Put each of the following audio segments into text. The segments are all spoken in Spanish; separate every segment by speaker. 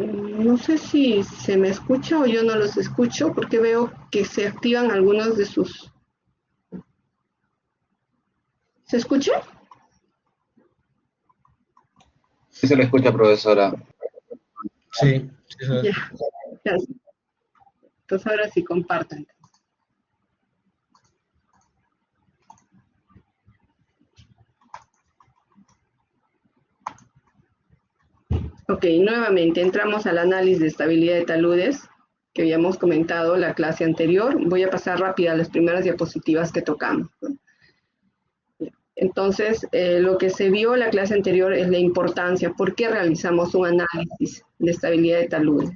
Speaker 1: No sé si se me escucha o yo no los escucho porque veo que se activan algunos de sus... ¿Se escucha?
Speaker 2: Sí se le escucha, profesora.
Speaker 3: Sí, sí,
Speaker 1: Ya, ya. Entonces ahora sí compartan. Ok, nuevamente entramos al análisis de estabilidad de taludes que habíamos comentado la clase anterior. Voy a pasar rápida a las primeras diapositivas que tocamos, ¿no? Entonces, lo que se vio en la clase anterior es la importancia, ¿por qué realizamos un análisis de estabilidad de taludes?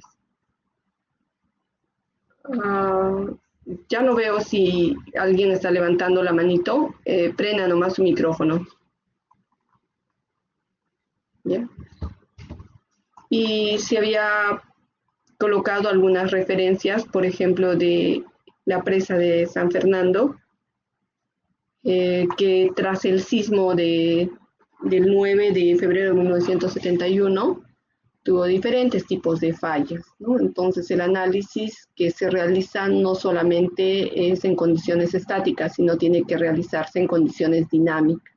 Speaker 1: Ah, ya no veo si alguien está levantando la manito, prenda nomás su micrófono. ¿Ya? Y si había colocado algunas referencias, por ejemplo, de la presa de San Fernando, que tras el sismo del 9 de febrero de 1971 tuvo diferentes tipos de fallas, ¿no? Entonces el análisis que se realiza no solamente es en condiciones estáticas, sino tiene que realizarse en condiciones dinámicas.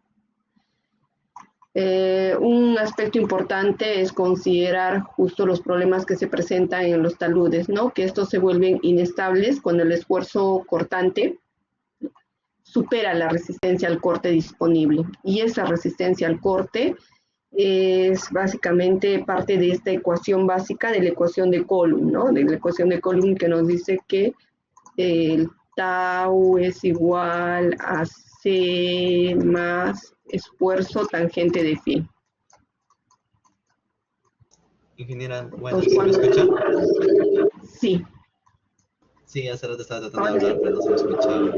Speaker 1: Un aspecto importante es considerar justo los problemas que se presentan en los taludes, ¿no? Que estos se vuelven inestables cuando el esfuerzo cortante supera la resistencia al corte disponible. Y esa resistencia al corte es básicamente parte de esta ecuación básica de la ecuación de Coulomb, ¿no? De la ecuación de Coulomb que nos dice que el tau es igual a C más esfuerzo tangente de phi.
Speaker 3: ingeniera, bueno, ¿sí me escucha?
Speaker 1: Sí.
Speaker 3: Sí, hace rato estaba tratando de hablar, pero no se me escuchaba.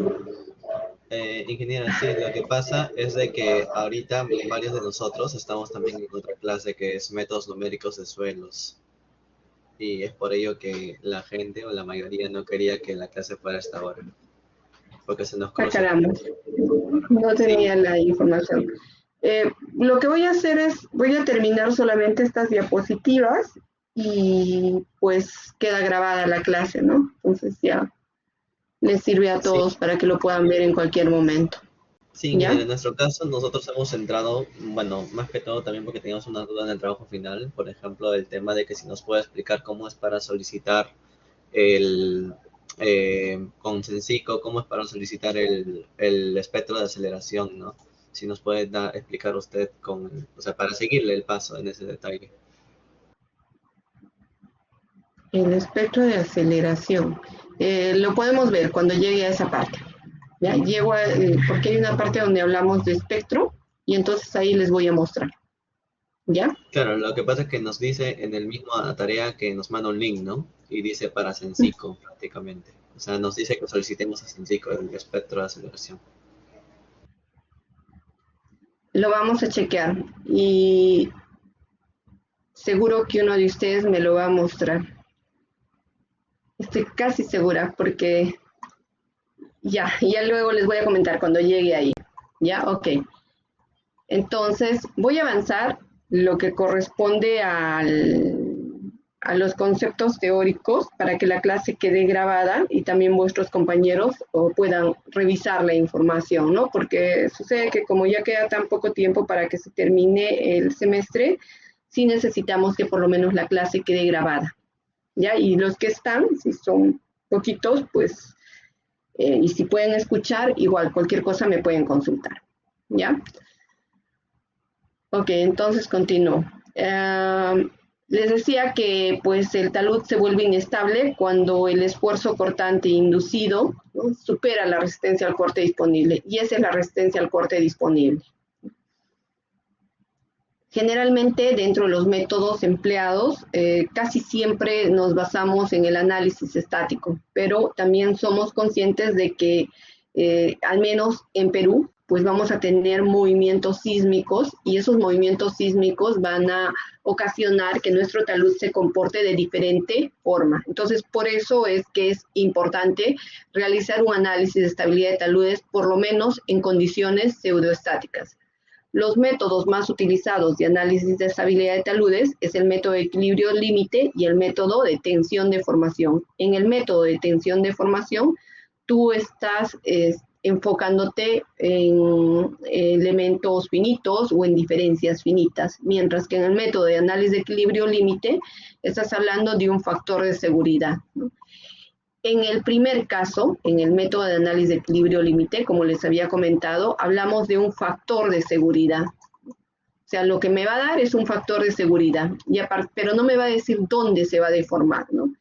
Speaker 3: Ingeniera, sí, lo que pasa es de que ahorita varios de nosotros estamos también en otra clase que es métodos numéricos de suelos. Y es por ello que la gente o la mayoría no quería que la clase fuera hasta ahora, porque se nos
Speaker 1: Ah,
Speaker 3: cruza con...
Speaker 1: caramba. No
Speaker 3: Sí,
Speaker 1: tenía la información. Lo que voy a hacer es, voy a terminar solamente estas diapositivas y pues queda grabada la clase, ¿no? Entonces ya les sirve a
Speaker 3: sí,
Speaker 1: todos para que lo puedan ver en cualquier momento,
Speaker 3: sí,
Speaker 1: ¿ya?
Speaker 3: ingeniera, en nuestro caso nosotros hemos centrado, bueno, más que todo también porque teníamos una duda en el trabajo final, por ejemplo, el tema de que si nos puede explicar cómo es para solicitar el, con Sensico, cómo es para solicitar el espectro de aceleración, ¿no? Si nos puede explicar usted con, o sea, para seguirle el paso en ese detalle.
Speaker 1: El espectro de aceleración. Lo podemos ver cuando llegue a esa parte. ¿Ya? Porque hay una parte donde hablamos de espectro y entonces ahí les voy a mostrar. ¿Ya?
Speaker 3: Claro, lo que pasa es que nos dice en el mismo tarea que nos manda un link, ¿no? Y dice para Sensico prácticamente. O sea, nos dice que solicitemos a Sensico el espectro de aceleración.
Speaker 1: Lo vamos a chequear y seguro que uno de ustedes me lo va a mostrar. Estoy casi segura porque ya luego les voy a comentar cuando llegue ahí. Ya, ok. Entonces, voy a avanzar lo que corresponde a los conceptos teóricos para que la clase quede grabada y también vuestros compañeros puedan revisar la información, ¿no? Porque sucede que como ya queda tan poco tiempo para que se termine el semestre, sí necesitamos que por lo menos la clase quede grabada, ¿ya? Y los que están, si son poquitos, pues, y si pueden escuchar, igual cualquier cosa me pueden consultar, ¿ya? Ok, entonces continúo. Les decía que pues el talud se vuelve inestable cuando el esfuerzo cortante inducido, ¿no?, supera la resistencia al corte disponible, y esa es la resistencia al corte disponible. Generalmente dentro de los métodos empleados casi siempre nos basamos en el análisis estático, pero también somos conscientes de que al menos en Perú pues vamos a tener movimientos sísmicos y esos movimientos sísmicos van a ocasionar que nuestro talud se comporte de diferente forma. Entonces, por eso es que es importante realizar un análisis de estabilidad de taludes, por lo menos en condiciones pseudoestáticas. Los métodos más utilizados de análisis de estabilidad de taludes es el método de equilibrio límite y el método de tensión de formación. En el método de tensión de formación, tú estás enfocándote en elementos finitos o en diferencias finitas, mientras que en el método de análisis de equilibrio límite estás hablando de un factor de seguridad, ¿no? En el primer caso, en el método de análisis de equilibrio límite, como les había comentado, hablamos de un factor de seguridad. O sea, lo que me va a dar es un factor de seguridad, pero no me va a decir dónde se va a deformar, ¿no?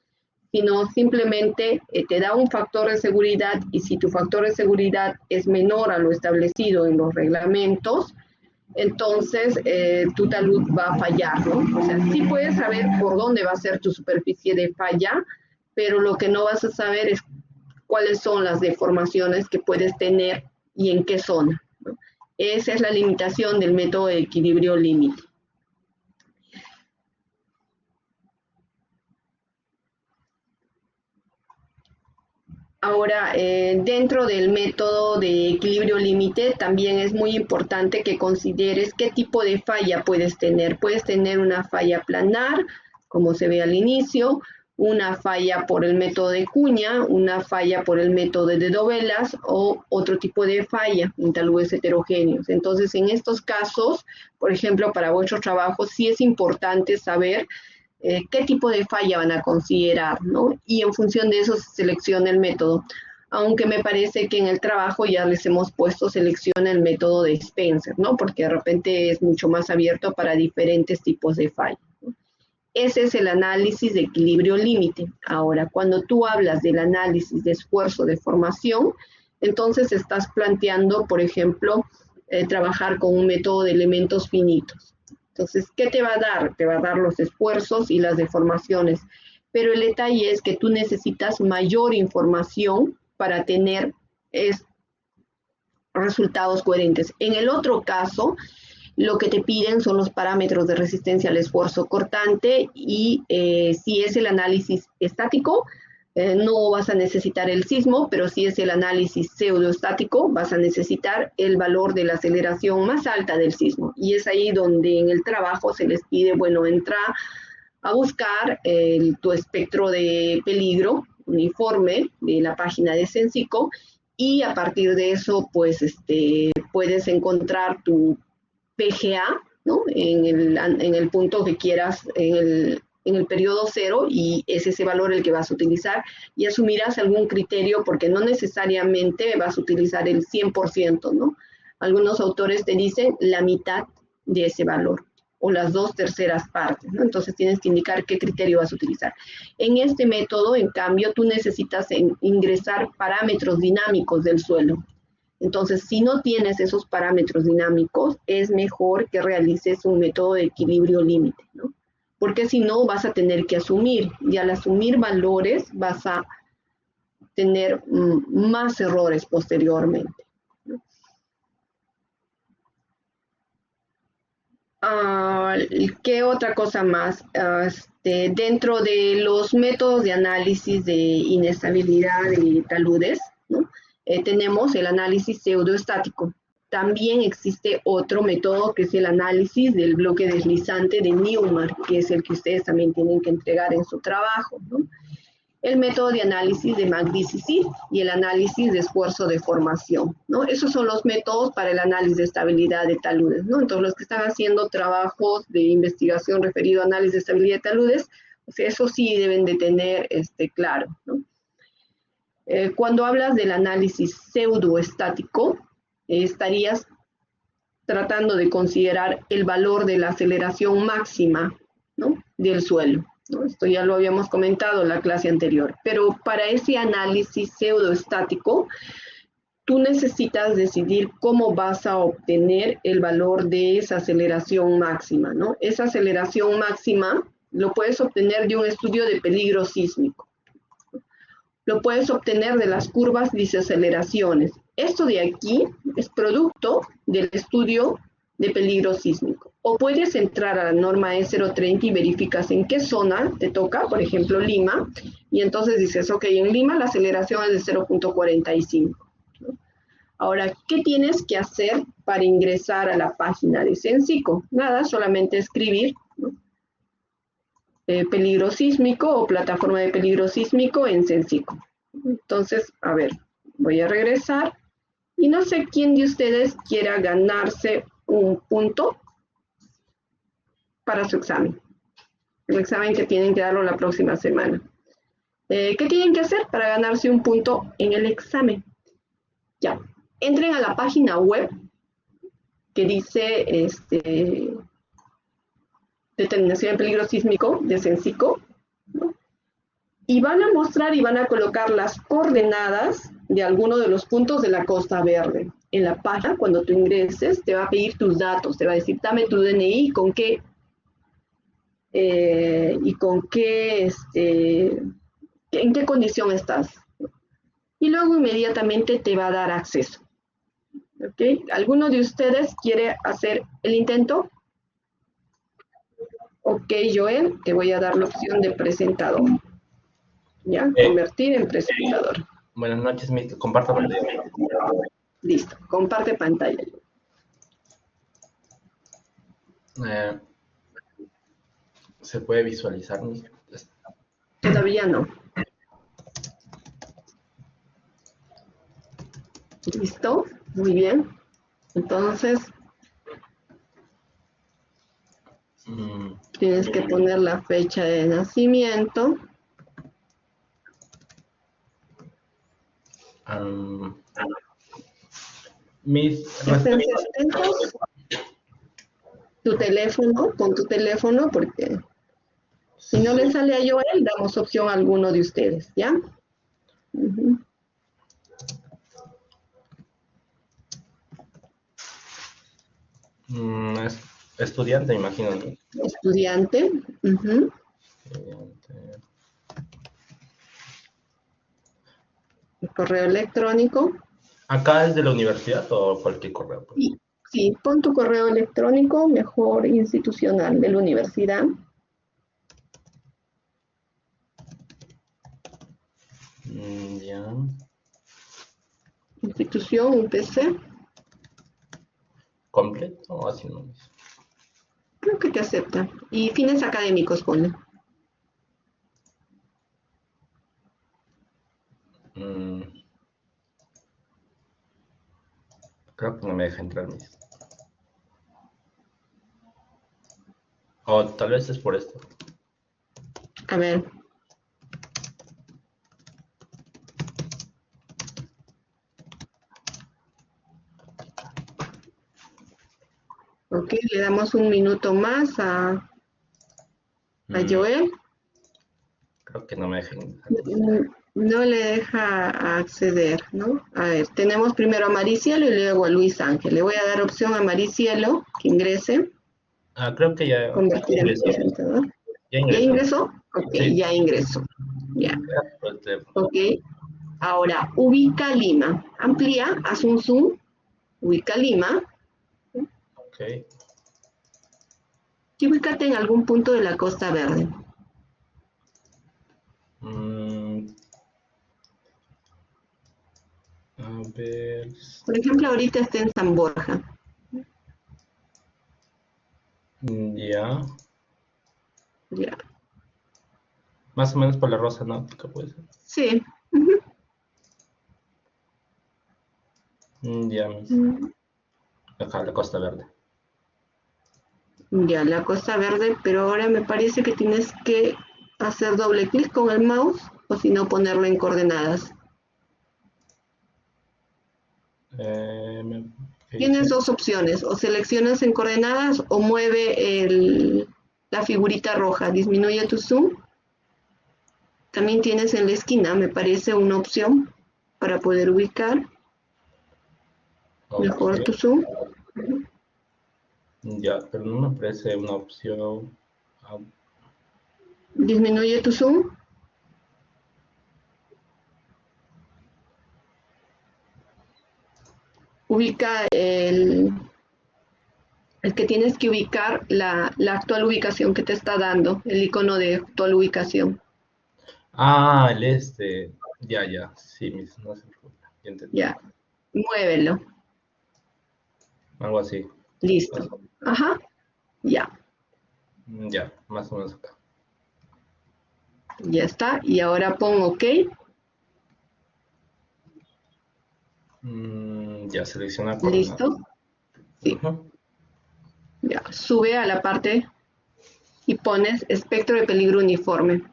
Speaker 1: Sino simplemente te da un factor de seguridad, y si tu factor de seguridad es menor a lo establecido en los reglamentos, entonces tu talud va a fallar, ¿no? O sea, sí puedes saber por dónde va a ser tu superficie de falla, pero lo que no vas a saber es cuáles son las deformaciones que puedes tener y en qué zona, ¿no? Esa es la limitación del método de equilibrio límite. Ahora, dentro del método de equilibrio límite, también es muy importante que consideres qué tipo de falla puedes tener. Puedes tener una falla planar, como se ve al inicio, una falla por el método de cuña, una falla por el método de dovelas o otro tipo de falla en taludes heterogéneos. Entonces, en estos casos, por ejemplo, para vuestros trabajos, sí es importante saber qué tipo de falla van a considerar, ¿no? Y en función de eso se selecciona el método. Aunque me parece que en el trabajo ya les hemos puesto selecciona el método de Spencer, ¿no? Porque de repente es mucho más abierto para diferentes tipos de falla, ¿no? Ese es el análisis de equilibrio límite. Ahora, cuando tú hablas del análisis de esfuerzo de formación, entonces estás planteando, por ejemplo, trabajar con un método de elementos finitos. Entonces, ¿qué te va a dar? Te va a dar los esfuerzos y las deformaciones. Pero el detalle es que tú necesitas mayor información para tener resultados coherentes. En el otro caso, lo que te piden son los parámetros de resistencia al esfuerzo cortante y si es el análisis estático, no vas a necesitar el sismo, pero si es el análisis pseudoestático, vas a necesitar el valor de la aceleración más alta del sismo. Y es ahí donde en el trabajo se les pide, bueno, entra a buscar tu espectro de peligro uniforme de la página de Sensico y a partir de eso, pues, puedes encontrar tu PGA, ¿no? En el punto que quieras, en el periodo cero, y es ese valor el que vas a utilizar, y asumirás algún criterio porque no necesariamente vas a utilizar el 100%, ¿no? Algunos autores te dicen la mitad de ese valor o las 2/3 partes, ¿no? Entonces tienes que indicar qué criterio vas a utilizar. En este método, en cambio, tú necesitas ingresar parámetros dinámicos del suelo. Entonces, si no tienes esos parámetros dinámicos, es mejor que realices un método de equilibrio límite, ¿no? Porque si no, vas a tener que asumir, y al asumir valores vas a tener más errores posteriormente, ¿no? ¿Qué otra cosa más? Dentro de los métodos de análisis de inestabilidad de taludes, ¿no? Tenemos el análisis pseudoestático. También existe otro método que es el análisis del bloque deslizante de Newmark, que es el que ustedes también tienen que entregar en su trabajo, ¿no? El método de análisis de McDicicil y el análisis de esfuerzo de formación, ¿no? Esos son los métodos para el análisis de estabilidad de taludes, ¿no? Entonces, los que están haciendo trabajos de investigación referido a análisis de estabilidad de taludes, pues eso sí deben de tener claro, ¿no? Cuando hablas del análisis pseudoestático, estarías tratando de considerar el valor de la aceleración máxima, ¿no? Del suelo, ¿no? Esto ya lo habíamos comentado en la clase anterior, pero para ese análisis pseudoestático, tú necesitas decidir cómo vas a obtener el valor de esa aceleración máxima, ¿no? Esa aceleración máxima lo puedes obtener de un estudio de peligro sísmico. Lo puedes obtener de las curvas de desaceleraciones. Esto de aquí es producto del estudio de peligro sísmico. O puedes entrar a la norma E030 y verificas en qué zona te toca, por ejemplo, Lima, y entonces dices, ok, en Lima la aceleración es de 0.45, ¿no? Ahora, ¿qué tienes que hacer para ingresar a la página de Censico. Nada, solamente escribir, ¿no? Peligro sísmico o plataforma de peligro sísmico en Censico. Entonces, a ver, voy a regresar y no sé quién de ustedes quiera ganarse un punto para su examen. El examen que tienen que darlo la próxima semana. ¿Qué tienen que hacer para ganarse un punto en el examen? Ya, entren a la página web que dice determinación de peligro sísmico de Censico, ¿no? Y van a mostrar y van a colocar las coordenadas de alguno de los puntos de la Costa Verde. En la página, cuando tú ingreses, te va a pedir tus datos, te va a decir, dame tu DNI, con qué, en qué condición estás. Y luego inmediatamente te va a dar acceso. ¿Ok? ¿Alguno de ustedes quiere hacer el intento? Ok, Joel, te voy a dar la opción de presentador. ¿Ya? Convertir en presentador.
Speaker 4: Buenas noches, comparto pantalla.
Speaker 1: Listo, comparte pantalla.
Speaker 4: ¿Se puede visualizar?
Speaker 1: Todavía no. ¿Listo? Muy bien. Entonces, tienes que poner la fecha de nacimiento. ¿Estén atentos? Tu teléfono, con tu teléfono, porque si no le sale a Joel, damos opción a alguno de ustedes, ¿ya?
Speaker 4: Estudiante, imagino, ¿no?
Speaker 1: Estudiante.
Speaker 4: Estudiante.
Speaker 1: El correo electrónico.
Speaker 4: ¿Acá es de la universidad o cualquier correo?
Speaker 1: Sí, sí, pon tu correo electrónico, mejor institucional, de la universidad.
Speaker 4: Ya.
Speaker 1: Institución, UPC.
Speaker 4: ¿Completo o así no?
Speaker 1: Creo que te acepta. Y fines académicos, ponle.
Speaker 4: Creo que no me deja entrar mis. O tal vez es por esto.
Speaker 1: A ver. Ok, le damos un minuto más a Joel.
Speaker 4: Creo que no me deja entrar.
Speaker 1: No le deja acceder, ¿no? A ver, tenemos primero a Maricielo y luego a Luis Ángel. Le voy a dar opción a Maricielo que ingrese.
Speaker 4: Creo que ya
Speaker 1: Convertir en
Speaker 4: ingresó.
Speaker 1: presentador.
Speaker 4: ¿Ya
Speaker 1: ¿Ya
Speaker 4: ingresó?
Speaker 1: ingresó? Ok,
Speaker 4: ¿Sí?
Speaker 1: ya ingresó. Ya. Ok. Ahora, ubica Lima. Amplía, haz un zoom. Ubica Lima.
Speaker 4: Ok.
Speaker 1: Y ubícate en algún punto de la Costa Verde.
Speaker 4: A ver.
Speaker 1: Por ejemplo, ahorita está en San Borja.
Speaker 4: Ya.
Speaker 1: Ya.
Speaker 4: Más o menos por la Rosa Náutica, puede ser.
Speaker 1: Sí.
Speaker 4: Ya. Acá, la Costa Verde.
Speaker 1: Ya, la Costa Verde, pero ahora me parece que tienes que hacer doble clic con el mouse o si no ponerlo en coordenadas. Tienes dos opciones, o seleccionas en coordenadas o mueve la figurita roja, disminuye tu zoom. También tienes en la esquina, me parece una opción para poder ubicar mejor tu zoom.
Speaker 4: Ya, pero no me aparece una opción.
Speaker 1: Disminuye tu zoom. Ubica el que tienes que ubicar la actual ubicación que te está dando, el icono de actual ubicación.
Speaker 4: El Ya, sí, no se preocupe. Ya entendí.
Speaker 1: Ya, muévelo.
Speaker 4: Algo así.
Speaker 1: Listo. Ajá, ya,
Speaker 4: Ya, más o menos acá.
Speaker 1: ya está. Y ahora pon OK.
Speaker 4: Ya, selecciona coordenadas.
Speaker 1: Listo. Sí,
Speaker 4: Ujú.
Speaker 1: ya. Sube a la parte y pones espectro de peligro uniforme.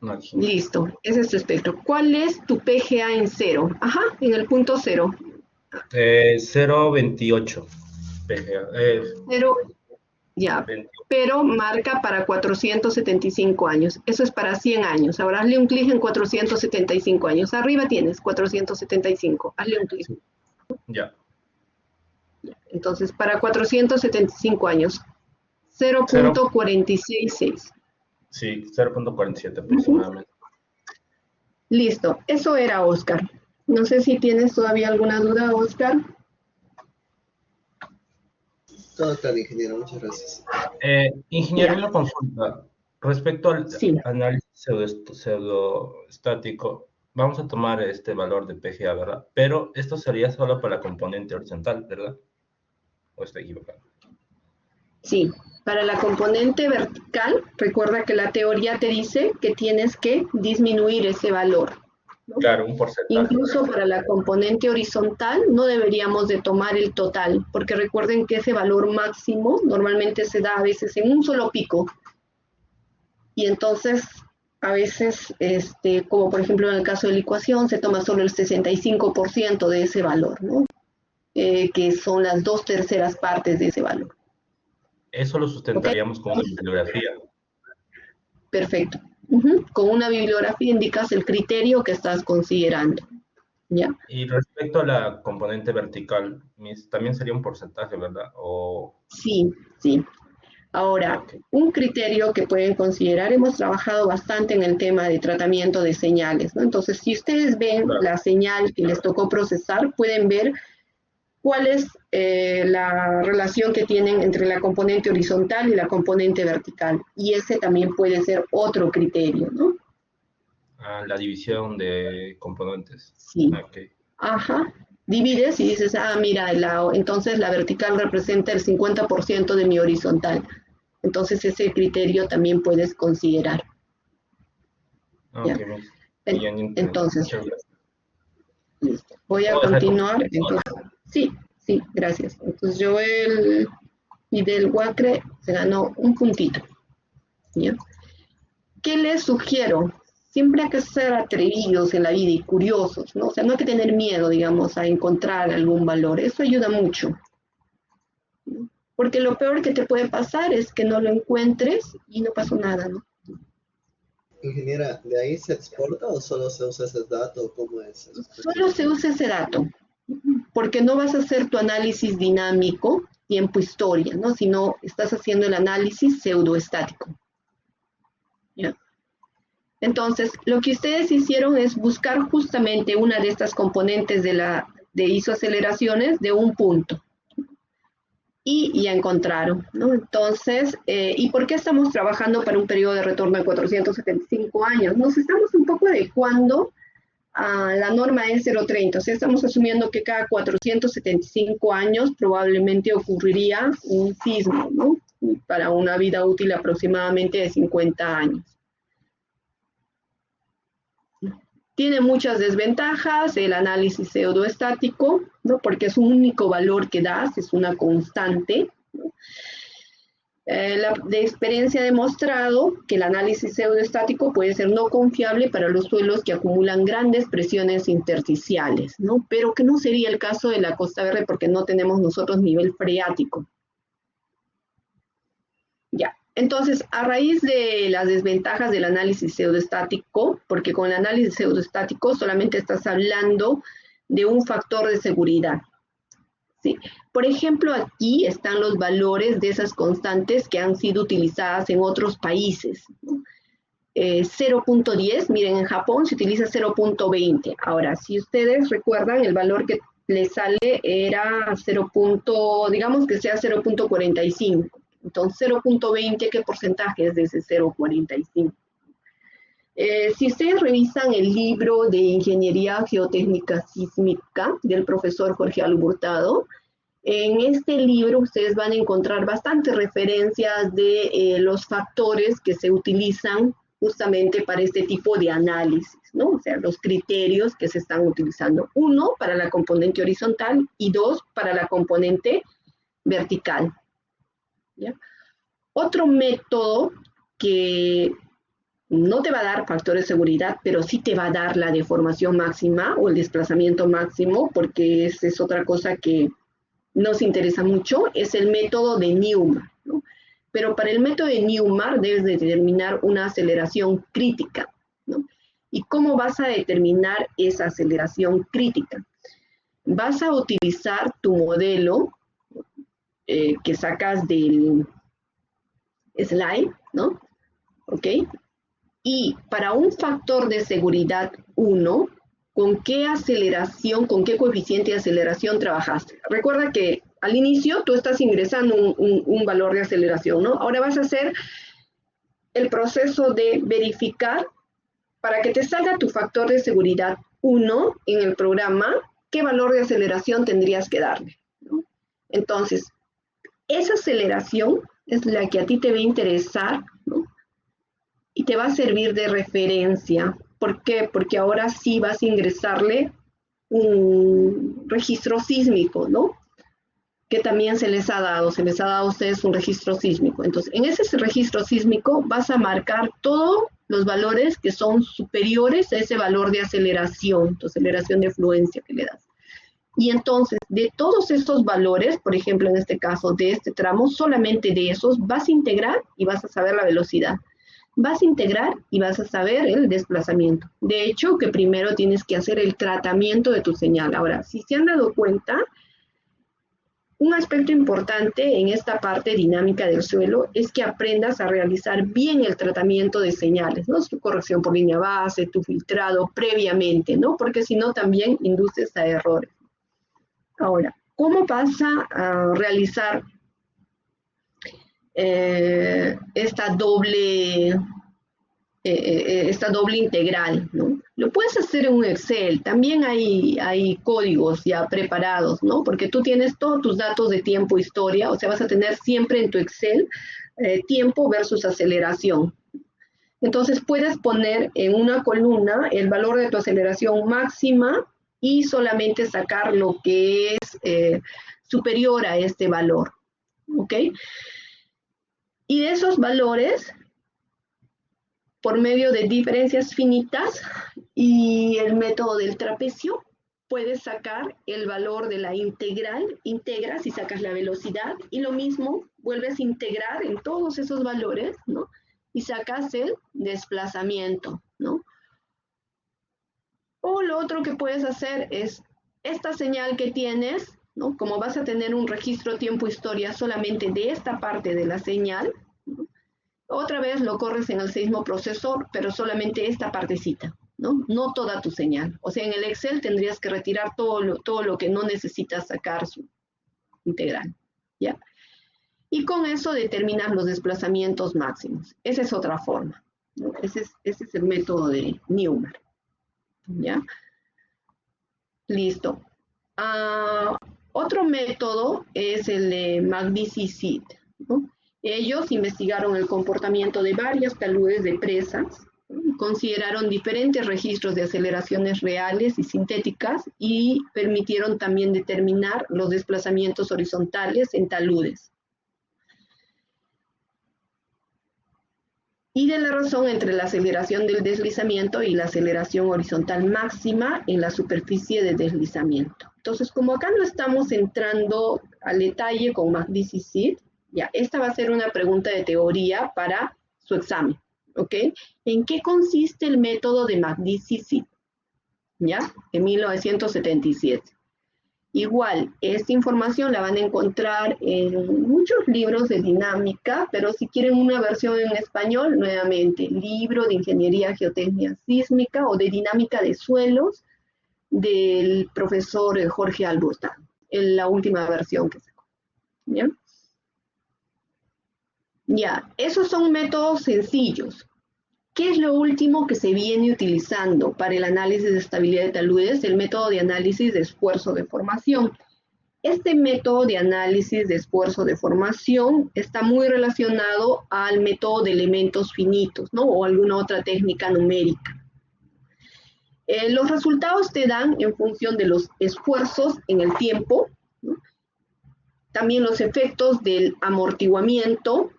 Speaker 4: Aquí.
Speaker 1: Listo, ese es tu espectro. ¿Cuál es tu PGA en cero? Ajá, en el punto cero.
Speaker 4: 0.28 PGA.
Speaker 1: Cero, ya.
Speaker 4: 20.
Speaker 1: Pero marca para 475 años. Eso es para 100 años. Ahora hazle un clic en 475 años. Arriba tienes 475. Hazle un clic.
Speaker 4: Sí, ya.
Speaker 1: Entonces, para 475 años,
Speaker 4: 0,
Speaker 1: 0.466.
Speaker 4: sí, 0.47 aproximadamente.
Speaker 1: Listo, eso era Oscar. No sé si tienes todavía alguna duda, Oscar.
Speaker 3: Todo claro, ingeniero, muchas gracias.
Speaker 4: Ingeniero,
Speaker 1: Ya,
Speaker 4: una consulta. Respecto al
Speaker 1: sí,
Speaker 4: análisis pseudoestático, vamos a tomar este valor de PGA, ¿verdad? Pero esto sería solo para la componente horizontal, ¿verdad? ¿O estoy equivocado?
Speaker 1: sí. Para la componente vertical, recuerda que la teoría te dice que tienes que disminuir ese valor, ¿no?
Speaker 4: Claro, un porcentaje,
Speaker 1: Incluso
Speaker 4: ¿verdad?
Speaker 1: para la componente horizontal no deberíamos de tomar el total, porque recuerden que ese valor máximo normalmente se da a veces en un solo pico. Y entonces, a veces, como por ejemplo en el caso de la ecuación, se toma solo el 65% de ese valor, ¿no? Que son las 2/3 partes de ese valor.
Speaker 4: Eso lo
Speaker 1: ¿Ok?
Speaker 4: sustentaríamos con una bibliografía.
Speaker 1: Perfecto. Con una bibliografía indicas el criterio que estás considerando. ¿Ya?
Speaker 4: Y respecto a la componente vertical, también sería un porcentaje, ¿verdad?
Speaker 1: Sí, sí. Ahora,
Speaker 4: Ok,
Speaker 1: un criterio que pueden considerar, hemos trabajado bastante en el tema de tratamiento de señales, ¿no? Entonces, si ustedes ven
Speaker 4: claro.
Speaker 1: la señal que les tocó procesar, pueden ver cuál es la relación que tienen entre la componente horizontal y la componente vertical. Y ese también puede ser otro criterio, ¿no?
Speaker 4: La división de componentes.
Speaker 1: Sí.
Speaker 4: Ok,
Speaker 1: Ajá. Divides y dices, mira, entonces la vertical representa el 50% de mi horizontal. Entonces ese criterio también puedes considerar.
Speaker 4: ok,
Speaker 1: ¿Ya?
Speaker 4: bien entendido.
Speaker 1: Entonces,
Speaker 4: Muchas gracias.
Speaker 1: listo. Voy a
Speaker 4: Puedo dejar como
Speaker 1: continuar. Entonces, sí, sí, gracias. Entonces yo y del Wacre se ganó un puntito. ¿Ya? ¿Qué les sugiero? Siempre hay que ser atrevidos en la vida y curiosos, ¿no? O sea, no hay que tener miedo, digamos, a encontrar algún valor. Eso ayuda mucho, ¿no? Porque lo peor que te puede pasar es que no lo encuentres y no pasó nada, ¿no?
Speaker 3: Ingeniera, ¿de ahí se exporta o solo se usa ese dato? ¿Cómo es esa
Speaker 1: Solo
Speaker 3: cuestión?
Speaker 1: se usa ese dato, porque no vas a hacer tu análisis dinámico, tiempo-historia, ¿no? Sino estás haciendo el análisis pseudoestático, ¿ya? Entonces, lo que ustedes hicieron es buscar justamente una de estas componentes de isoaceleraciones de un punto. Y ya encontraron, ¿no? Entonces, ¿y por qué estamos trabajando para un periodo de retorno de 475 años? Nos estamos un poco adecuando a la norma es 0.30, o sea, estamos asumiendo que cada 475 años probablemente ocurriría un sismo, ¿no? Para una vida útil aproximadamente de 50 años. Tiene muchas desventajas el análisis pseudoestático, ¿no? Porque es un único valor que das, es una constante, ¿no? La de experiencia ha demostrado que el análisis pseudoestático puede ser no confiable para los suelos que acumulan grandes presiones intersticiales, ¿no? Pero que no sería el caso de la Costa Verde porque no tenemos nosotros nivel freático. Ya. Entonces, a raíz de las desventajas del análisis pseudoestático, porque con el análisis pseudoestático solamente estás hablando de un factor de seguridad. Sí. Por ejemplo, aquí están los valores de esas constantes que han sido utilizadas en otros países, ¿no? 0.10, miren, en Japón se utiliza 0.20. Ahora, si ustedes recuerdan, el valor que les sale era 0. Digamos que sea 0.45. Entonces, 0.20, ¿qué porcentaje es de ese 0.45? Si ustedes revisan el libro de Ingeniería Geotécnica Sísmica del profesor Jorge Alburtado, en este libro ustedes van a encontrar bastantes referencias de los factores que se utilizan justamente para este tipo de análisis, ¿no? O sea, los criterios que se están utilizando. Uno, para la componente horizontal y dos, para la componente vertical. ¿Ya? Otro método que no te va a dar factor de seguridad, pero sí te va a dar la deformación máxima o el desplazamiento máximo, porque esa es otra cosa que nos interesa mucho, es el método de Newman, ¿no? Pero para el método de Newman debes determinar una aceleración crítica, ¿no? ¿Y cómo vas a determinar esa aceleración crítica? Vas a utilizar tu modelo que sacas del slide, ¿no? ¿Ok? Y para un factor de seguridad 1, ¿con qué aceleración, con qué coeficiente de aceleración trabajaste? Recuerda que al inicio tú estás ingresando un valor de aceleración, ¿no? Ahora vas a hacer el proceso de verificar para que te salga tu factor de seguridad 1 en el programa, qué valor de aceleración tendrías que darle, ¿no? Entonces, esa aceleración es la que a ti te va a interesar, ¿no? Y te va a servir de referencia. ¿Por qué? Porque ahora sí vas a ingresarle un registro sísmico, ¿no? Que también se les ha dado a ustedes un registro sísmico. Entonces, en ese registro sísmico vas a marcar todos los valores que son superiores a ese valor de aceleración, tu aceleración de fluencia que le das. Y entonces, de todos estos valores, por ejemplo, en este caso, de este tramo, solamente de esos vas a integrar y vas a saber la velocidad. Vas a integrar y vas a saber el desplazamiento. De hecho, que primero tienes que hacer el tratamiento de tu señal. Ahora, si se han dado cuenta, un aspecto importante en esta parte dinámica del suelo es que aprendas a realizar bien el tratamiento de señales, ¿no? Tu corrección por línea base, tu filtrado previamente, ¿no? Porque si no también induces a errores. Ahora, ¿cómo vas a realizar esta doble integral, ¿no? Lo puedes hacer en un Excel, también hay códigos ya preparados, ¿no? Porque tú tienes todos tus datos de tiempo, historia, o sea, vas a tener siempre en tu Excel tiempo versus aceleración. Entonces puedes poner en una columna el valor de tu aceleración máxima y solamente sacar lo que es superior a este valor, ¿ok? Y de esos valores, por medio de diferencias finitas y el método del trapecio, puedes sacar el valor de la integral, integras y sacas la velocidad, y lo mismo, vuelves a integrar en todos esos valores, ¿no? Y sacas el desplazamiento, ¿no? O lo otro que puedes hacer es, esta señal que tienes, ¿no? Como vas a tener un registro tiempo-historia solamente de esta parte de la señal, ¿no? Otra vez lo corres en el seismoprocesor, pero solamente esta partecita, ¿no? No toda tu señal. O sea, en el Excel tendrías que retirar todo lo que no necesitas sacar su integral, ¿ya? Y con eso determinas los desplazamientos máximos. Esa es otra forma, ¿no? Ese es el método de Newman, ¿ya? Listo. Otro método es el de McVitie-Sid, ¿no? Ellos investigaron el comportamiento de varios taludes de presas, ¿no? Consideraron diferentes registros de aceleraciones reales y sintéticas y permitieron también determinar los desplazamientos horizontales en taludes. Y de la razón entre la aceleración del deslizamiento y la aceleración horizontal máxima en la superficie de deslizamiento. Entonces, como acá no estamos entrando al detalle con McVitie-Sid, ya, esta va a ser una pregunta de teoría para su examen, ¿ok? ¿En qué consiste el método de McVitie-Sid? ¿Ya? En 1977. Igual, esta información la van a encontrar en muchos libros de dinámica, pero si quieren una versión en español, nuevamente, libro de Ingeniería Geotécnica Sísmica o de Dinámica de Suelos del profesor Jorge Alburtado, en la última versión que sacó. ¿Bien? Ya, esos son métodos sencillos. ¿Qué es lo último que se viene utilizando para el análisis de estabilidad de taludes? El método de análisis de esfuerzo de formación. Este método de análisis de esfuerzo de formación está muy relacionado al método de elementos finitos, ¿no? O alguna otra técnica numérica. Los resultados te dan en función de los esfuerzos en el tiempo, ¿no? También los efectos del amortiguamiento.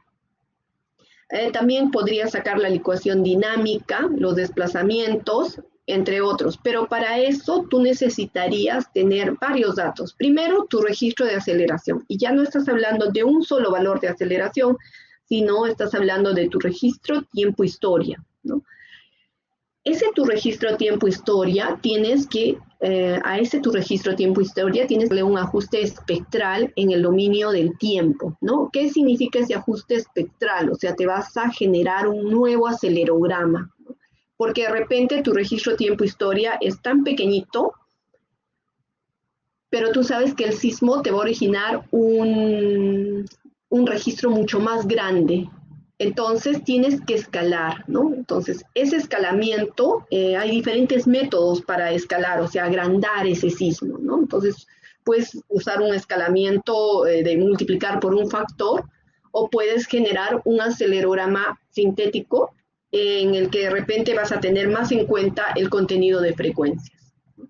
Speaker 1: También podría sacar la ecuación dinámica, los desplazamientos, entre otros. Pero para eso tú necesitarías tener varios datos. Primero, tu registro de aceleración. Y ya no estás hablando de un solo valor de aceleración, sino estás hablando de tu registro tiempo-historia, ¿no? Ese tu registro tiempo-historia tienes que, a ese tu registro tiempo-historia tienes que darle un ajuste espectral en el dominio del tiempo, ¿no? ¿Qué significa ese ajuste espectral? O sea, te vas a generar un nuevo acelerograma, ¿no? Porque de repente tu registro tiempo-historia es tan pequeñito, pero tú sabes que el sismo te va a originar un registro mucho más grande. Entonces tienes que escalar, ¿no? Entonces, ese escalamiento, hay diferentes métodos para escalar, o sea, agrandar ese sismo, ¿no? Entonces, puedes usar un escalamiento de multiplicar por un factor, o puedes generar un acelerograma sintético en el que de repente vas a tener más en cuenta el contenido de frecuencias, ¿no?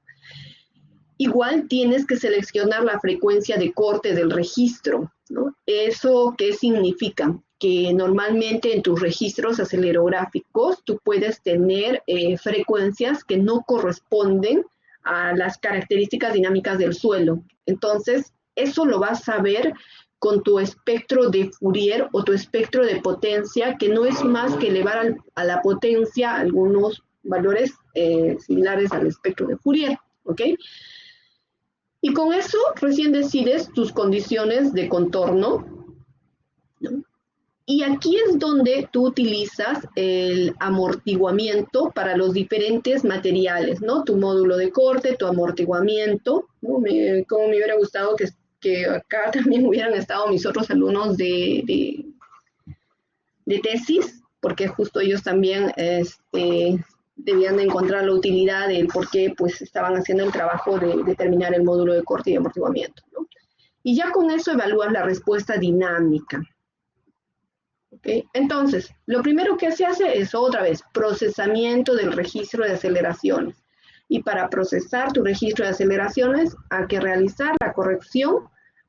Speaker 1: Igual tienes que seleccionar la frecuencia de corte del registro, ¿no? ¿Eso qué significa? Que normalmente en tus registros acelerográficos tú puedes tener frecuencias que no corresponden a las características dinámicas del suelo. Entonces, eso lo vas a ver con tu espectro de Fourier o tu espectro de potencia, que no es más que elevar a la potencia algunos valores similares al espectro de Fourier, ¿ok? Y con eso recién decides tus condiciones de contorno, ¿no? Y aquí es donde tú utilizas el amortiguamiento para los diferentes materiales, ¿no? Tu módulo de corte, tu amortiguamiento, ¿no? Como me hubiera gustado que acá también hubieran estado mis otros alumnos de tesis, porque justo ellos también debían de encontrar la utilidad del por qué pues, estaban haciendo el trabajo de determinar el módulo de corte y de amortiguamiento, ¿no? Y ya con eso evalúas la respuesta dinámica. ¿Okay? Entonces, lo primero que se hace es otra vez procesamiento del registro de aceleraciones. Y para procesar tu registro de aceleraciones hay que realizar la corrección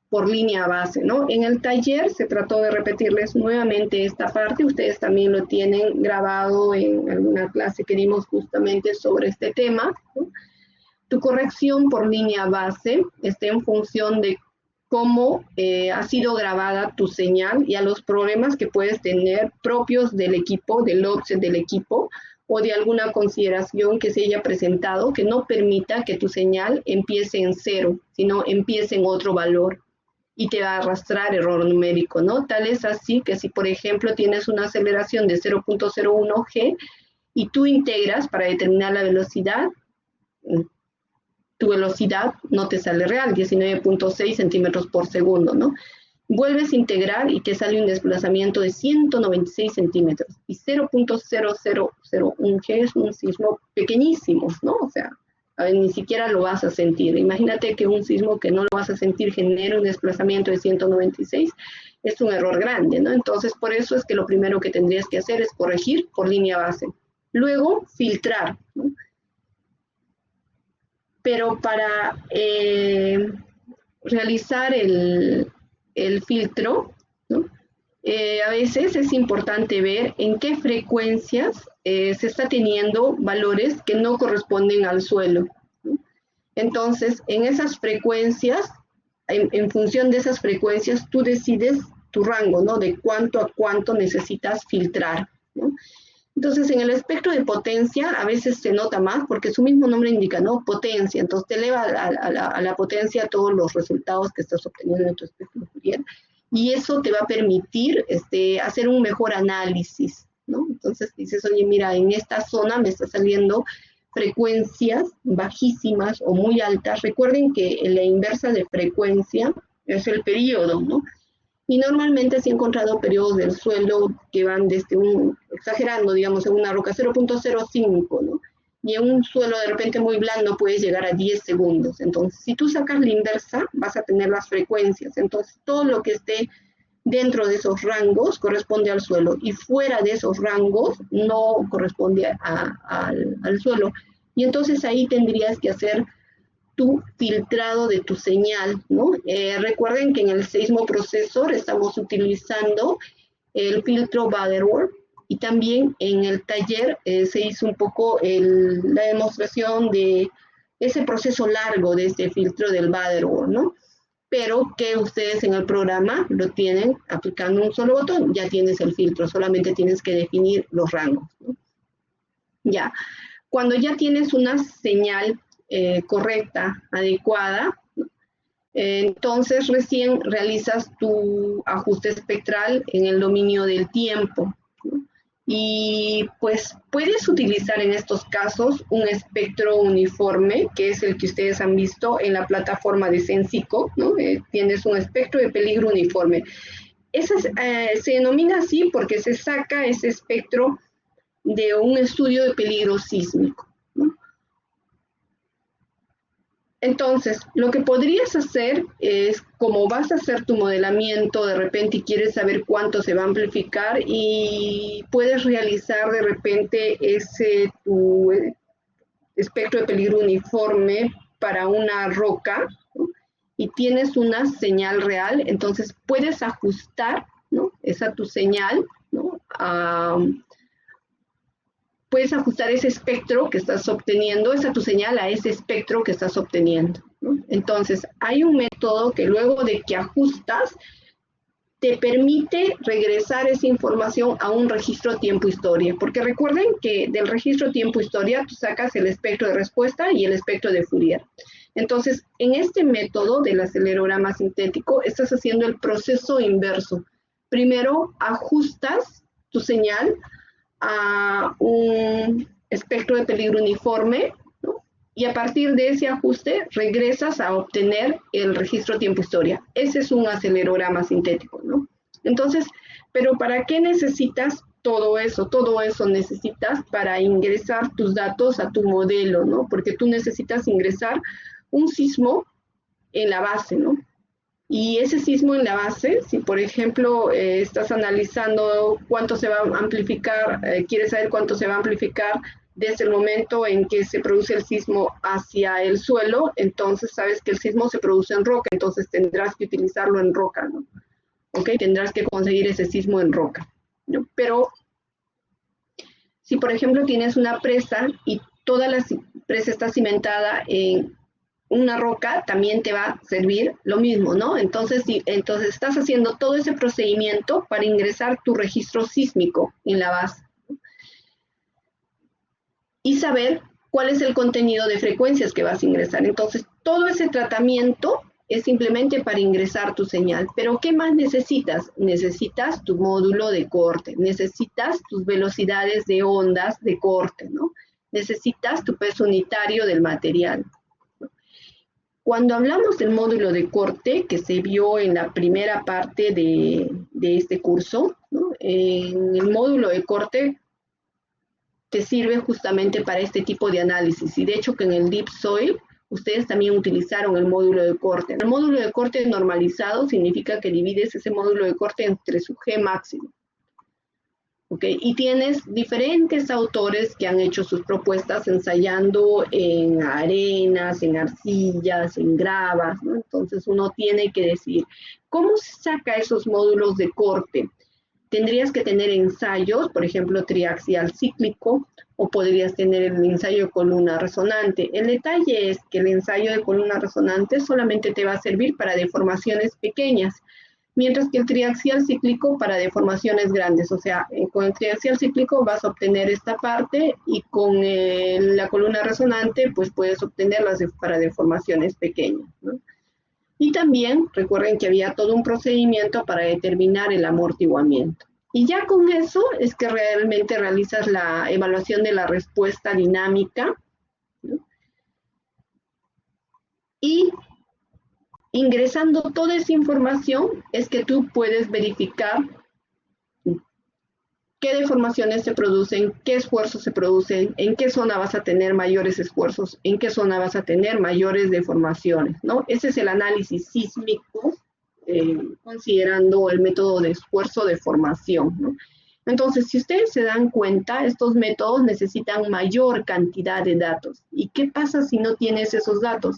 Speaker 1: por línea base, ¿no? En el taller se trató de repetirles nuevamente esta parte. Ustedes también lo tienen grabado en alguna clase que dimos justamente sobre este tema, ¿no? Tu corrección por línea base está en función de cómo ha sido grabada tu señal y a los problemas que puedes tener propios del equipo, del offset del equipo, o de alguna consideración que se haya presentado que no permita que tu señal empiece en 0, sino empiece en otro valor y te va a arrastrar error numérico, ¿no? Tal es así que si, por ejemplo, tienes una aceleración de 0.01 G y tú integras para determinar la velocidad, tu velocidad no te sale real, 19.6 centímetros por segundo, ¿no? Vuelves a integrar y te sale un desplazamiento de 196 centímetros. Y 0.0001 G es un sismo pequeñísimo, ¿no? O sea, ni siquiera lo vas a sentir. Imagínate que un sismo que no lo vas a sentir genera un desplazamiento de 196, es un error grande, ¿no? Entonces, por eso es que lo primero que tendrías que hacer es corregir por línea base. Luego, filtrar, ¿no? Pero para realizar el filtro, ¿no? A veces es importante ver en qué frecuencias se está teniendo valores que no corresponden al suelo, ¿no? Entonces, en esas frecuencias, en función de esas frecuencias, tú decides tu rango, ¿no? De cuánto a cuánto necesitas filtrar, ¿no? Entonces, en el espectro de potencia, a veces se nota más, porque su mismo nombre indica, ¿no? Potencia. Entonces, te eleva a la potencia todos los resultados que estás obteniendo en tu espectro de Fourier. Y eso te va a permitir hacer un mejor análisis, ¿no? Entonces, dices, oye, mira, en esta zona me está saliendo frecuencias bajísimas o muy altas. Recuerden que la inversa de frecuencia es el periodo, ¿no? Y normalmente se han encontrado periodos del suelo que van desde exagerando, digamos, en una roca 0.05, ¿no? Y en un suelo de repente muy blando puedes llegar a 10 segundos. Entonces, si tú sacas la inversa, vas a tener las frecuencias. Entonces, todo lo que esté dentro de esos rangos corresponde al suelo y fuera de esos rangos no corresponde al suelo. Y entonces ahí tendrías que hacer tu filtrado de tu señal, ¿no? Recuerden que en el Seismoprocessor estamos utilizando el filtro Butterworth y también en el taller se hizo un poco la demostración de ese proceso largo de este filtro del Butterworth, ¿no? Pero que ustedes en el programa lo tienen aplicando un solo botón, ya tienes el filtro, solamente tienes que definir los rangos, ¿no? Ya, cuando ya tienes una señal correcta, adecuada, entonces recién realizas tu ajuste espectral en el dominio del tiempo, ¿no? Y pues puedes utilizar en estos casos un espectro uniforme, que es el que ustedes han visto en la plataforma de Sensico, ¿no? Tienes un espectro de peligro uniforme. Se denomina así porque se saca ese espectro de un estudio de peligro sísmico, ¿no? Entonces, lo que podrías hacer es, como vas a hacer tu modelamiento de repente y quieres saber cuánto se va a amplificar y puedes realizar de repente tu espectro de peligro uniforme para una roca, ¿no? Y tienes una señal real, entonces puedes ajustar, ¿no? Esa tu señal, ¿no? Puedes ajustar ese espectro que estás obteniendo, esa tu señal a ese espectro que estás obteniendo, ¿no? Entonces, hay un método que luego de que ajustas, te permite regresar esa información a un registro tiempo-historia, porque recuerden que del registro tiempo-historia tú sacas el espectro de respuesta y el espectro de Fourier. Entonces, en este método del acelerograma sintético, estás haciendo el proceso inverso. Primero, ajustas tu señal a un espectro de peligro uniforme, ¿no? Y a partir de ese ajuste regresas a obtener el registro tiempo-historia. Ese es un acelerograma sintético, ¿no? Entonces, ¿pero para qué necesitas todo eso? Todo eso necesitas para ingresar tus datos a tu modelo, ¿no? Porque tú necesitas ingresar un sismo en la base, ¿no? Y ese sismo en la base, si por ejemplo estás analizando cuánto se va a amplificar, quieres saber cuánto se va a amplificar desde el momento en que se produce el sismo hacia el suelo, entonces sabes que el sismo se produce en roca, entonces tendrás que utilizarlo en roca, ¿no? ¿Ok? Tendrás que conseguir ese sismo en roca, ¿no? Pero si por ejemplo tienes una presa y toda la presa está cimentada en una roca, también te va a servir lo mismo, ¿no? Entonces estás haciendo todo ese procedimiento para ingresar tu registro sísmico en la base, ¿no? Y saber cuál es el contenido de frecuencias que vas a ingresar. Entonces, todo ese tratamiento es simplemente para ingresar tu señal. Pero, ¿qué más necesitas? Necesitas tu módulo de corte, necesitas tus velocidades de ondas de corte, ¿no? Necesitas tu peso unitario del material. Cuando hablamos del módulo de corte, que se vio en la primera parte de este curso, ¿no? En el módulo de corte te sirve justamente para este tipo de análisis. Y de hecho que en el Deep Soil, ustedes también utilizaron el módulo de corte. El módulo de corte normalizado significa que divides ese módulo de corte entre su G máximo. ¿Okay? Y tienes diferentes autores que han hecho sus propuestas ensayando en arenas, en arcillas, en gravas, ¿no? Entonces uno tiene que decir, ¿cómo se saca esos módulos de corte? Tendrías que tener ensayos, por ejemplo, triaxial cíclico, o podrías tener el ensayo de columna resonante. El detalle es que el ensayo de columna resonante solamente te va a servir para deformaciones pequeñas, mientras que el triaxial cíclico para deformaciones grandes. O sea, con el triaxial cíclico vas a obtener esta parte y con la columna resonante pues puedes obtenerlas para deformaciones pequeñas, ¿no? Y también recuerden que había todo un procedimiento para determinar el amortiguamiento. Y ya con eso es que realmente realizas la evaluación de la respuesta dinámica, ¿no? Y ingresando toda esa información es que tú puedes verificar qué deformaciones se producen, qué esfuerzos se producen, en qué zona vas a tener mayores esfuerzos, en qué zona vas a tener mayores deformaciones, ¿no? Ese es el análisis sísmico, considerando el método de esfuerzo-deformación, ¿no? Entonces, si ustedes se dan cuenta, estos métodos necesitan mayor cantidad de datos. ¿Y qué pasa si no tienes esos datos?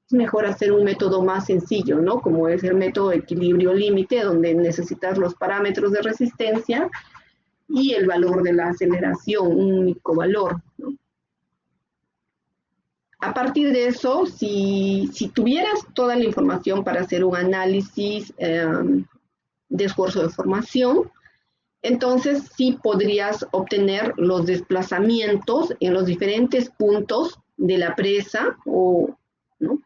Speaker 1: Es mejor hacer un método más sencillo, ¿no? Como es el método de equilibrio límite, donde necesitas los parámetros de resistencia y el valor de la aceleración, un único valor, ¿no? A partir de eso, si tuvieras toda la información para hacer un análisis de esfuerzo de formación, entonces sí podrías obtener los desplazamientos en los diferentes puntos de la presa, ¿no?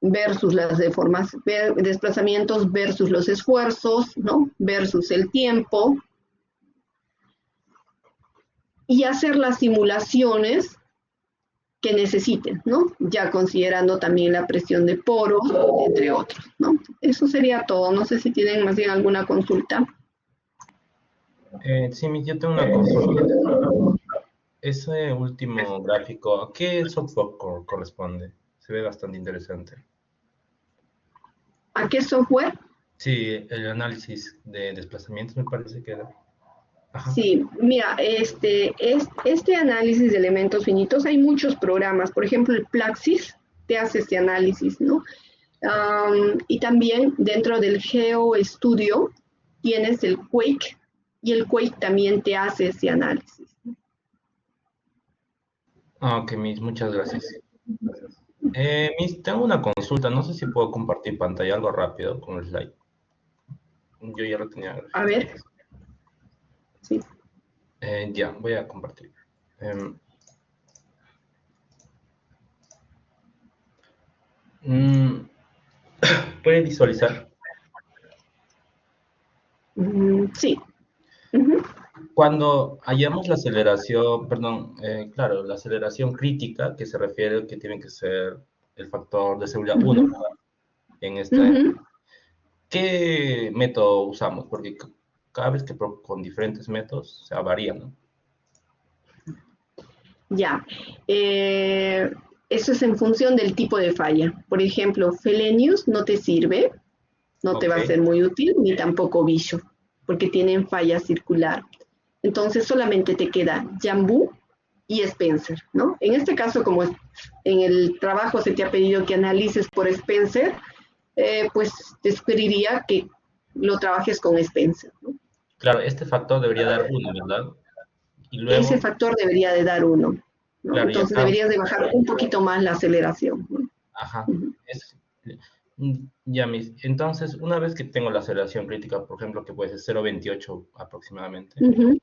Speaker 1: Versus las desplazamientos versus los esfuerzos, ¿no? Versus el tiempo, y hacer las simulaciones que necesiten, ¿no? Ya considerando también la presión de poros, entre otros, ¿no? Eso sería todo. No sé si tienen más bien alguna consulta.
Speaker 4: Sí, yo tengo una consulta. Ese último gráfico, ¿a qué software corresponde? Se ve bastante interesante.
Speaker 1: ¿A qué software?
Speaker 4: Sí, el análisis de desplazamientos me parece que era. Ajá.
Speaker 1: Sí, mira, este análisis de elementos finitos, hay muchos programas. Por ejemplo, el Plaxis te hace este análisis, ¿no? Y también dentro del GeoStudio tienes el Quake, y el Quake también te hace ese análisis.
Speaker 4: Ok, Miss, muchas gracias. Miss, tengo una consulta, no sé si puedo compartir pantalla algo rápido con el slide. Yo ya lo tenía.
Speaker 1: A ver. Sí.
Speaker 4: Ya, voy a compartir. ¿Puede visualizar?
Speaker 1: Sí. Uh-huh.
Speaker 4: Cuando hallamos la aceleración, perdón, claro, la aceleración crítica, que se refiere que tiene que ser el factor de seguridad 1,
Speaker 1: Uh-huh.
Speaker 4: en esta,
Speaker 1: Uh-huh.
Speaker 4: ¿qué método usamos? Porque cada vez que con diferentes métodos, o sea, varía, ¿no?
Speaker 1: Ya. Eso es en función del tipo de falla. Por ejemplo, Felenius no te sirve, no te va a
Speaker 4: Ok,
Speaker 1: ser muy útil, ni tampoco Bischoff, porque tienen falla circular. Entonces solamente te queda Jambu y Spencer, ¿no? En este caso, como en el trabajo se te ha pedido que analices por Spencer, pues te sugeriría que lo trabajes con Spencer, ¿no?
Speaker 4: claro, este factor debería dar 1, ¿verdad? Y
Speaker 1: Ese
Speaker 4: luego,
Speaker 1: factor debería de dar 1, ¿no?
Speaker 4: claro, y
Speaker 1: Entonces
Speaker 4: acá,
Speaker 1: deberías de bajar un poquito más la aceleración, ¿no?
Speaker 4: ajá,
Speaker 1: Uh-huh.
Speaker 4: ya, Miss. Entonces, una vez que tengo la aceleración crítica, por ejemplo, que puede ser 0,28 aproximadamente,
Speaker 1: Uh-huh.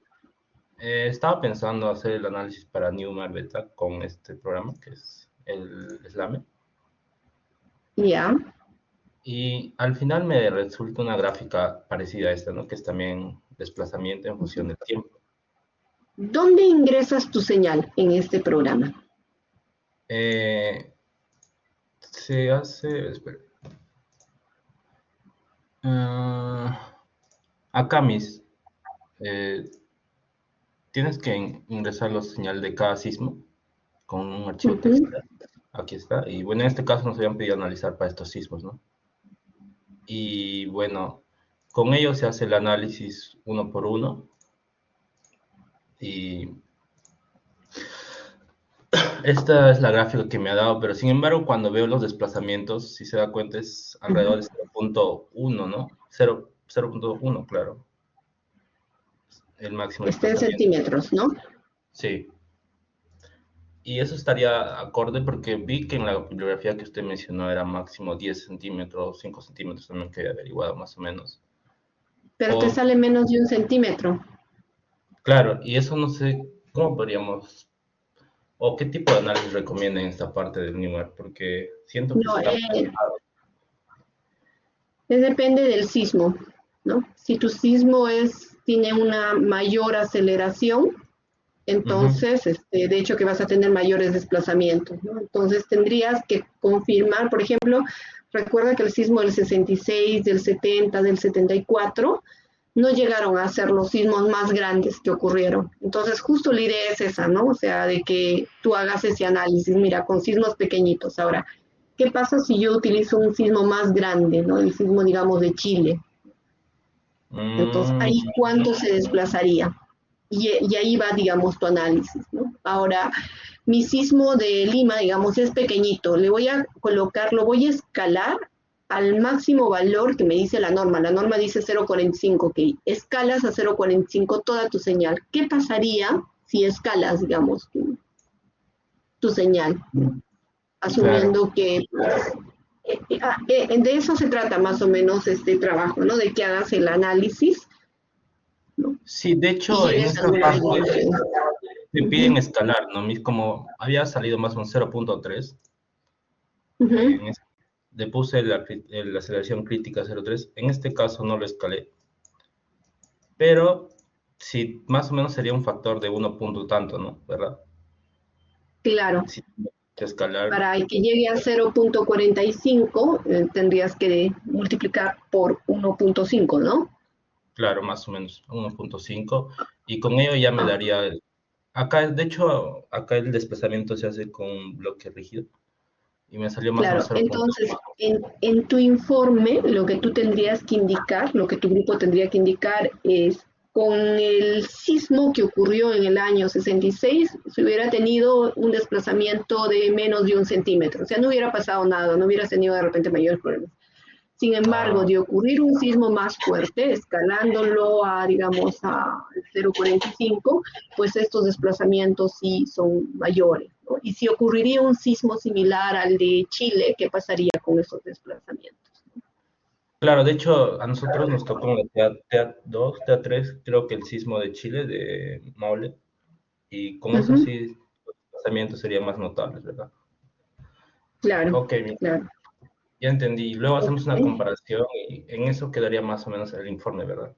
Speaker 4: estaba pensando hacer el análisis para Newmar Beta con este programa, que es el SLAME,
Speaker 1: Ya.
Speaker 4: y al final me resulta una gráfica parecida a esta, ¿no? Que es también desplazamiento en función del tiempo.
Speaker 1: ¿Dónde ingresas tu señal en este programa?
Speaker 4: Se hace, espera, acá, Miss, eh, tienes que ingresar la señal de cada sismo con un archivo
Speaker 1: Uh-huh.
Speaker 4: TXT. Aquí está. Y bueno, en este caso nos habían pedido analizar para estos sismos, ¿no? Y bueno, con ello se hace el análisis uno por uno. Y esta es la gráfica que me ha dado, pero sin embargo, cuando veo los desplazamientos, si se da cuenta, es alrededor de 0,1, ¿no? 0,1, claro. El máximo
Speaker 1: Está en
Speaker 4: desplazamiento.
Speaker 1: centímetros, ¿no?
Speaker 4: Sí. Y eso estaría acorde porque vi que en la bibliografía que usted mencionó era máximo 10 centímetros, 5 centímetros también que había averiguado más o menos.
Speaker 1: Pero te
Speaker 4: O,
Speaker 1: sale menos de un centímetro.
Speaker 4: claro, y eso no sé cómo podríamos, o qué tipo de análisis recomienda en esta parte del NUMER, porque siento que
Speaker 1: No,
Speaker 4: está...
Speaker 1: depende del sismo, ¿no? Si tu sismo tiene una mayor aceleración,
Speaker 4: Ujú.
Speaker 1: Entonces, de hecho que vas a tener mayores desplazamientos, ¿no? Entonces tendrías que confirmar, por ejemplo, recuerda que el sismo del 66, del 70, del 74 no llegaron a ser los sismos más grandes que ocurrieron. Entonces, justo la idea es esa, ¿no? O sea, de que tú hagas ese análisis, mira, con sismos pequeñitos. Ahora, ¿qué pasa si yo utilizo un sismo más grande, ¿no? El sismo, digamos, de Chile. Entonces,
Speaker 4: Mm,
Speaker 1: ahí cuánto se desplazaría. Y ahí va, digamos, tu análisis, ¿no? Ahora, mi sismo de Lima, digamos, es pequeñito. Le voy a colocar, lo voy a escalar al máximo valor que me dice la norma. La norma dice 0,45, que escalas a 0,45 toda tu señal. ¿Qué pasaría si escalas, digamos, tu señal?
Speaker 4: claro.
Speaker 1: Asumiendo que de eso se trata más o menos este trabajo, ¿no? De que hagas el análisis, ¿no?
Speaker 4: Sí, de
Speaker 1: Y
Speaker 4: hecho, en
Speaker 1: llegues a
Speaker 4: esta
Speaker 1: alguna
Speaker 4: parte
Speaker 1: conclusión.
Speaker 4: me piden
Speaker 1: Uh-huh,
Speaker 4: escalar, ¿no? Como había salido más o menos 0.3,
Speaker 1: uh-huh.
Speaker 4: en le puse la aceleración crítica 0.3. En este caso no lo escalé, pero sí, más o menos sería un factor de 1 punto tanto, ¿no? ¿Verdad?
Speaker 1: Claro,
Speaker 4: Si que escalar,
Speaker 1: para que llegue a 0,45 tendrías que multiplicar por 1,5, ¿no?
Speaker 4: claro, más o menos 1.5, y con ello ya me
Speaker 1: Ah,
Speaker 4: daría acá, de hecho, acá el desplazamiento se hace con un bloque rígido y me salió más o menos
Speaker 1: claro,
Speaker 4: 0.5.
Speaker 1: entonces en tu informe lo que tú tendrías que indicar, lo que tu grupo tendría que indicar es con el sismo que ocurrió en el año 66, se hubiera tenido un desplazamiento de menos de 1 centímetro, o sea, no hubiera pasado nada, no hubieras tenido de repente mayores problemas. Sin embargo,
Speaker 4: Ah,
Speaker 1: de ocurrir un sismo más fuerte, escalándolo a, digamos, a 0,45, pues estos desplazamientos sí son mayores, ¿no? Y si ocurriría un sismo similar al de Chile, ¿qué pasaría con esos desplazamientos?
Speaker 4: claro, de hecho, a nosotros nos tocó en la TA2, TA3, creo que el sismo de Chile, de Maule, y con eso
Speaker 1: Ujú,
Speaker 4: sí, los desplazamientos serían más notables, ¿verdad?
Speaker 1: claro,
Speaker 4: Ok,
Speaker 1: claro.
Speaker 4: ya entendí. Luego hacemos una
Speaker 1: Ok.
Speaker 4: comparación y en eso quedaría más o menos el informe, ¿verdad?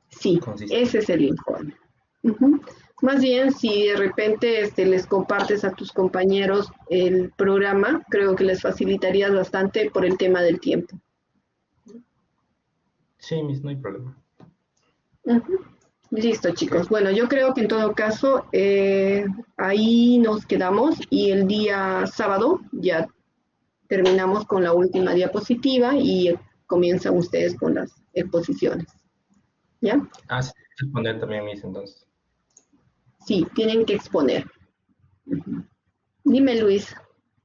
Speaker 1: Sí,
Speaker 4: Consiste.
Speaker 1: ese es el informe. Ujú. Más bien, si de repente les compartes a tus compañeros el programa, creo que les facilitarías bastante por el tema del tiempo.
Speaker 4: Sí, Miss, no hay problema.
Speaker 1: Ujú. Listo,
Speaker 4: Ok.
Speaker 1: chicos. Bueno, yo creo que en todo caso ahí nos quedamos y el día sábado ya terminamos con la última diapositiva y comienzan ustedes con las exposiciones. ¿Ya?
Speaker 4: Ah, sí, responder también, Miss, entonces.
Speaker 1: Sí, tienen que exponer. Dime, Luis.